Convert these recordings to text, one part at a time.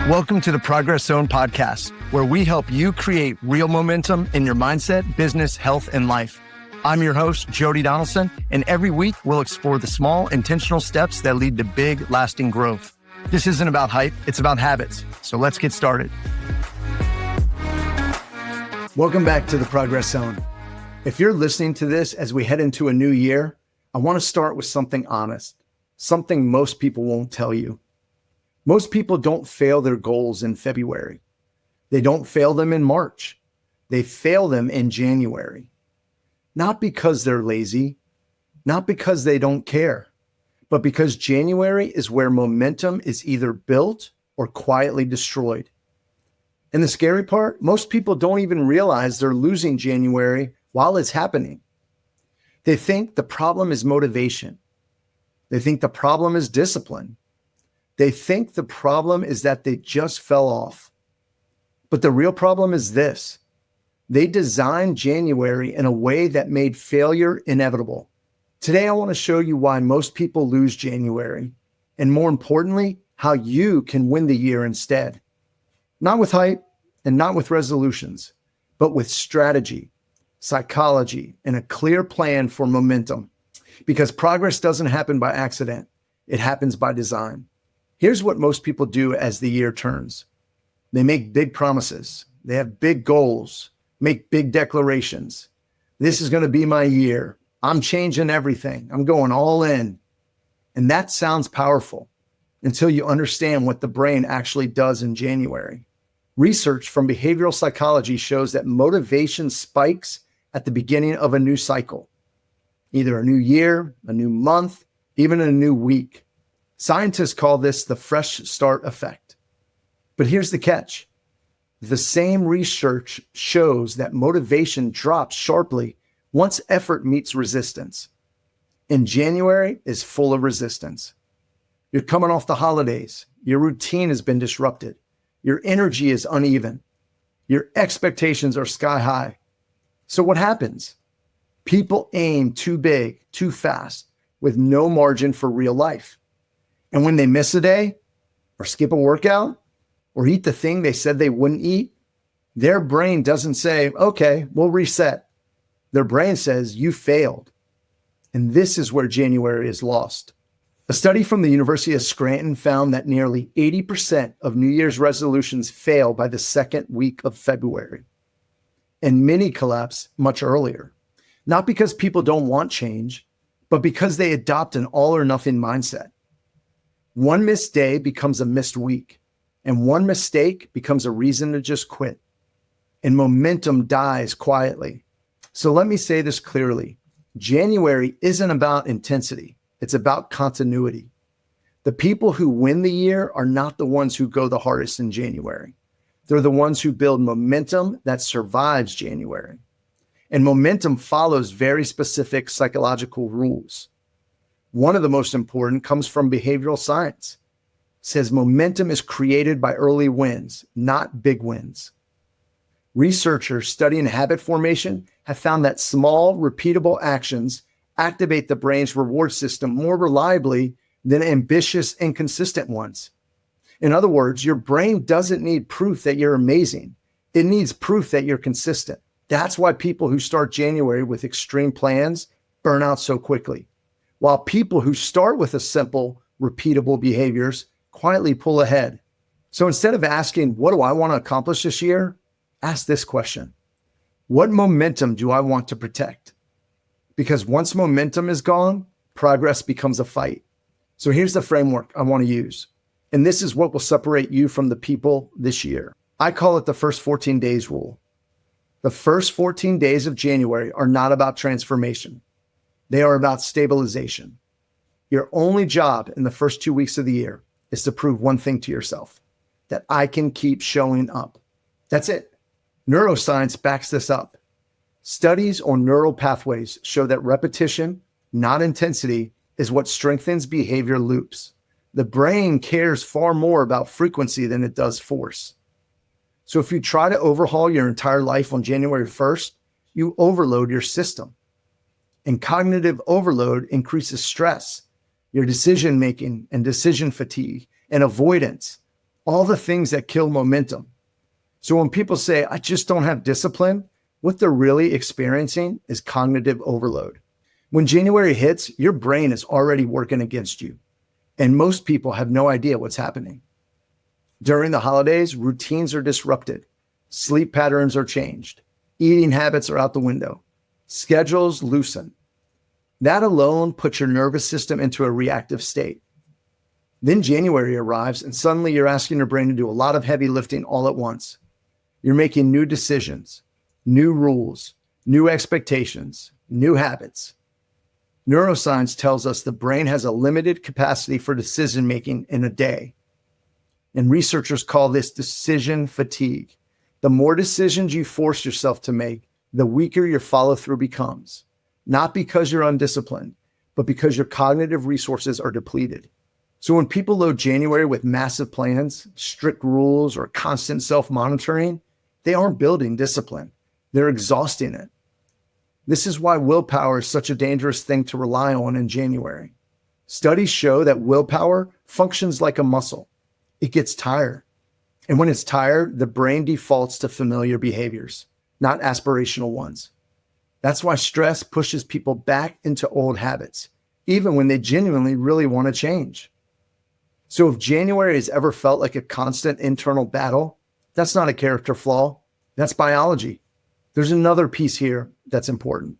Welcome to the Progress Zone podcast, where we help you create real momentum in your mindset, business, health, and life. I'm your host, Jody Donaldson, and every week we'll explore the small, intentional steps that lead to big, lasting growth. This isn't about hype, it's about habits. So let's get started. Welcome back to the Progress Zone. If you're listening to this as we head into a new year, I want to start with something honest, something most people won't tell you. Most people don't fail their goals in February. They don't fail them in March. They fail them in January. Not because they're lazy, not because they don't care, but because January is where momentum is either built or quietly destroyed. And the scary part, most people don't even realize they're losing January while it's happening. They think the problem is motivation. They think the problem is discipline. They think the problem is that they just fell off. But the real problem is this. They designed January in a way that made failure inevitable. Today, I want to show you why most people lose January, and more importantly, how you can win the year instead. Not with hype and not with resolutions, but with strategy, psychology, and a clear plan for momentum. Because progress doesn't happen by accident. It happens by design. Here's what most people do as the year turns. They make big promises. They have big goals, make big declarations. This is going to be my year. I'm changing everything. I'm going all in. And that sounds powerful until you understand what the brain actually does in January. Research from behavioral psychology shows that motivation spikes at the beginning of a new cycle, either a new year, a new month, even a new week. Scientists call this the fresh start effect. But here's the catch. The same research shows that motivation drops sharply once effort meets resistance. And January is full of resistance. You're coming off the holidays. Your routine has been disrupted. Your energy is uneven. Your expectations are sky high. So what happens? People aim too big, too fast, with no margin for real life. And when they miss a day, or skip a workout, or eat the thing they said they wouldn't eat, their brain doesn't say, okay, we'll reset. Their brain says, you failed. And this is where January is lost. A study from the University of Scranton found that nearly 80% of New Year's resolutions fail by the second week of February. And many collapse much earlier. Not because people don't want change, but because they adopt an all or nothing mindset. One missed day becomes a missed week, and one mistake becomes a reason to just quit. And momentum dies quietly. So let me say this clearly. January isn't about intensity. It's about continuity. The people who win the year are not the ones who go the hardest in January. They're the ones who build momentum that survives January. And momentum follows very specific psychological rules. One of the most important comes from behavioral science. It says momentum is created by early wins, not big wins. Researchers studying habit formation have found that small, repeatable actions activate the brain's reward system more reliably than ambitious, inconsistent ones. In other words, your brain doesn't need proof that you're amazing. It needs proof that you're consistent. That's why people who start January with extreme plans burn out so quickly, while people who start with a simple, repeatable behaviors quietly pull ahead. So instead of asking, what do I want to accomplish this year? Ask this question. What momentum do I want to protect? Because once momentum is gone, progress becomes a fight. So here's the framework I want to use. And this is what will separate you from the people this year. I call it the first 14 days rule. The first 14 days of January are not about transformation. They are about stabilization. Your only job in the first 2 weeks of the year is to prove one thing to yourself, that I can keep showing up. That's it. Neuroscience backs this up. Studies on neural pathways show that repetition, not intensity, is what strengthens behavior loops. The brain cares far more about frequency than it does force. So if you try to overhaul your entire life on January 1st, you overload your system. And cognitive overload increases stress, your decision-making and decision fatigue and avoidance. all the things that kill momentum. So when people say, I just don't have discipline, what they're really experiencing is cognitive overload. When January hits, your brain is already working against you, and most people have no idea what's happening. During the holidays, routines are disrupted, sleep patterns are changed, eating habits are out the window, schedules loosen. That alone puts your nervous system into a reactive state. Then January arrives, and suddenly you're asking your brain to do a lot of heavy lifting all at once. You're making new decisions, new rules, new expectations, new habits. Neuroscience tells us the brain has a limited capacity for decision-making in a day. And researchers call this decision fatigue. The more decisions you force yourself to make, the weaker your follow-through becomes. Not because you're undisciplined, but because your cognitive resources are depleted. So when people load January with massive plans, strict rules, or constant self-monitoring, they aren't building discipline. They're exhausting it. This is why willpower is such a dangerous thing to rely on in January. Studies show that willpower functions like a muscle. It gets tired. And when it's tired, the brain defaults to familiar behaviors, not aspirational ones. That's why stress pushes people back into old habits, even when they genuinely really want to change. So if January has ever felt like a constant internal battle, that's not a character flaw. That's biology. There's another piece here that's important.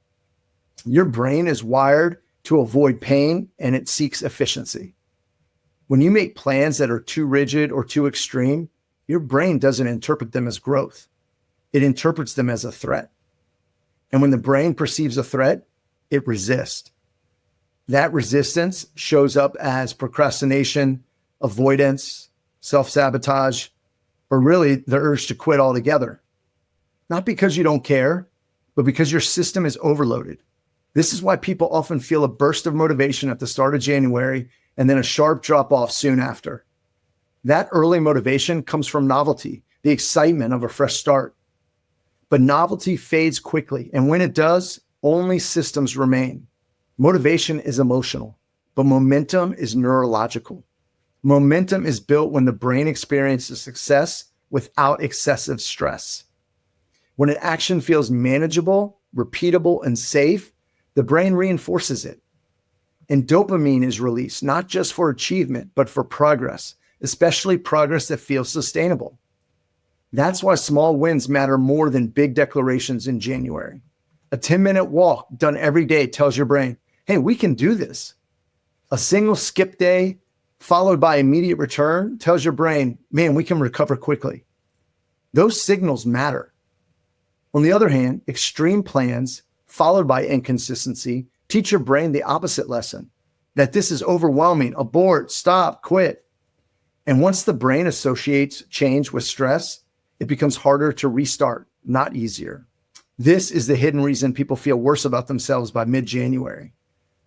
Your brain is wired to avoid pain, and it seeks efficiency. When you make plans that are too rigid or too extreme, your brain doesn't interpret them as growth. It interprets them as a threat. And when the brain perceives a threat, it resists. That resistance shows up as procrastination, avoidance, self-sabotage, or really the urge to quit altogether. Not because you don't care, but because your system is overloaded. This is why people often feel a burst of motivation at the start of January and then a sharp drop off soon after. That early motivation comes from novelty, the excitement of a fresh start. But novelty fades quickly, and when it does, only systems remain. Motivation is emotional, but momentum is neurological. Momentum is built when the brain experiences success without excessive stress. When an action feels manageable, repeatable, and safe, the brain reinforces it. And dopamine is released, not just for achievement, but for progress, especially progress that feels sustainable. That's why small wins matter more than big declarations in January. A 10-minute walk done every day tells your brain, hey, we can do this. A single skip day followed by immediate return tells your brain, man, we can recover quickly. Those signals matter. On the other hand, extreme plans followed by inconsistency teach your brain the opposite lesson, that this is overwhelming, abort, stop, quit. And once the brain associates change with stress, it becomes harder to restart, not easier. This is the hidden reason people feel worse about themselves by mid-January.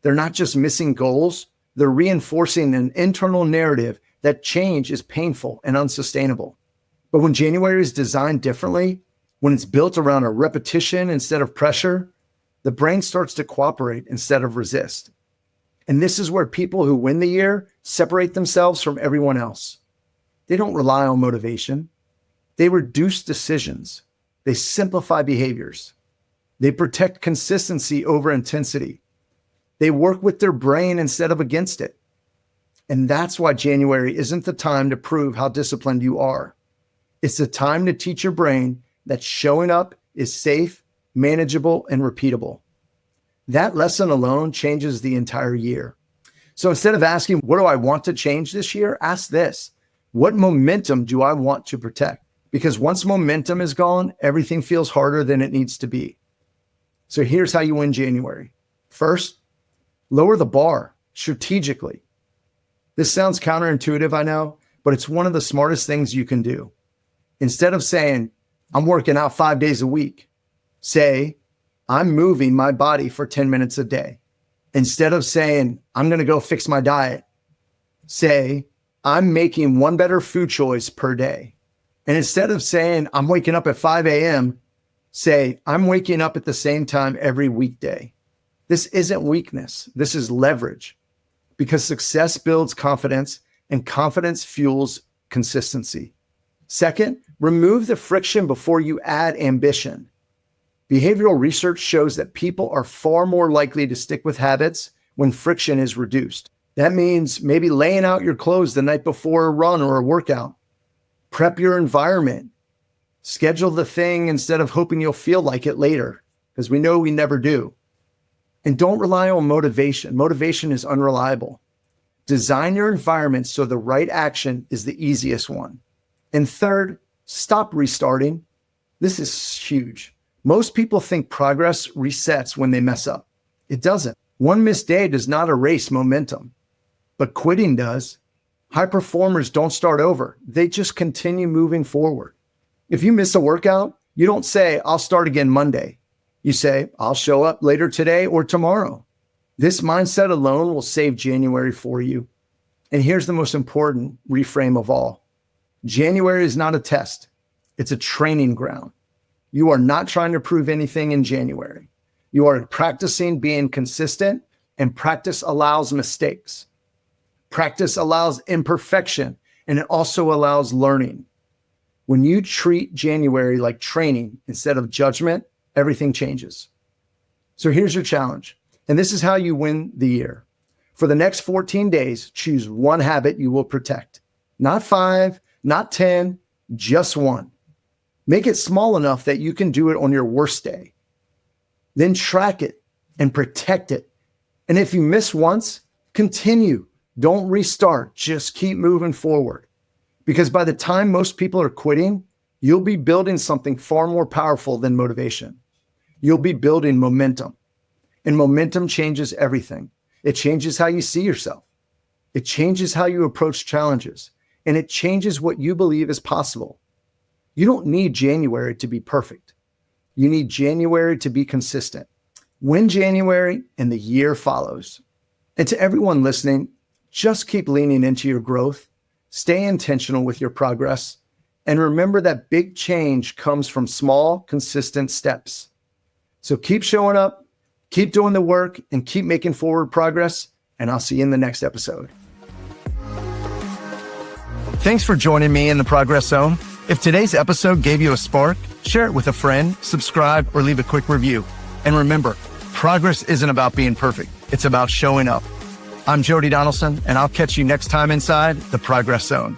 They're not just missing goals, they're reinforcing an internal narrative that change is painful and unsustainable. But when January is designed differently, when it's built around a repetition instead of pressure, the brain starts to cooperate instead of resist. And this is where people who win the year separate themselves from everyone else. They don't rely on motivation. They reduce decisions. They simplify behaviors. They protect consistency over intensity. They work with their brain instead of against it. And that's why January isn't the time to prove how disciplined you are. It's the time to teach your brain that showing up is safe, manageable, and repeatable. That lesson alone changes the entire year. So instead of asking, what do I want to change this year? Ask this, what momentum do I want to protect? Because once momentum is gone, everything feels harder than it needs to be. So here's how you win January. First, lower the bar strategically. This sounds counterintuitive, I know, but it's one of the smartest things you can do. Instead of saying, I'm working out 5 days a week, say, I'm moving my body for 10 minutes a day. Instead of saying, I'm going to go fix my diet, say, I'm making one better food choice per day. And instead of saying, I'm waking up at 5 a.m., say, I'm waking up at the same time every weekday. This isn't weakness. This is leverage, because success builds confidence and confidence fuels consistency. Second, remove the friction before you add ambition. Behavioral research shows that people are far more likely to stick with habits when friction is reduced. That means maybe laying out your clothes the night before a run or a workout. Prep your environment. Schedule the thing instead of hoping you'll feel like it later, because we know we never do. And don't rely on motivation. Motivation is unreliable. Design your environment so the right action is the easiest one. And third, stop restarting. This is huge. Most people think progress resets when they mess up. It doesn't. One missed day does not erase momentum, but quitting does. High performers don't start over. They just continue moving forward. If you miss a workout, you don't say, I'll start again Monday. You say, I'll show up later today or tomorrow. This mindset alone will save January for you. And here's the most important reframe of all. January is not a test. It's a training ground. You are not trying to prove anything in January. You are practicing being consistent, and practice allows mistakes. Practice allows imperfection, and it also allows learning. When you treat January like training instead of judgment, everything changes. So here's your challenge, and this is how you win the year. For the next 14 days, choose one habit you will protect. Not 5, not 10, just one. Make it small enough that you can do it on your worst day. Then track it and protect it. And if you miss once, continue. Don't restart. Just keep moving forward. Because by the time most people are quitting, you'll be building something far more powerful than motivation. You'll be building momentum. And momentum changes everything. It changes how you see yourself. It changes how you approach challenges. And it changes what you believe is possible. You don't need January to be perfect. You need January to be consistent. Win January and the year follows. And to everyone listening, just keep leaning into your growth. Stay intentional with your progress. And remember that big change comes from small, consistent steps. So keep showing up, keep doing the work, and keep making forward progress. And I'll see you in the next episode. Thanks for joining me in the Progress Zone. If today's episode gave you a spark, share it with a friend, subscribe, or leave a quick review. And remember, progress isn't about being perfect. It's about showing up. I'm Jody Donaldson, and I'll catch you next time inside the Progress Zone.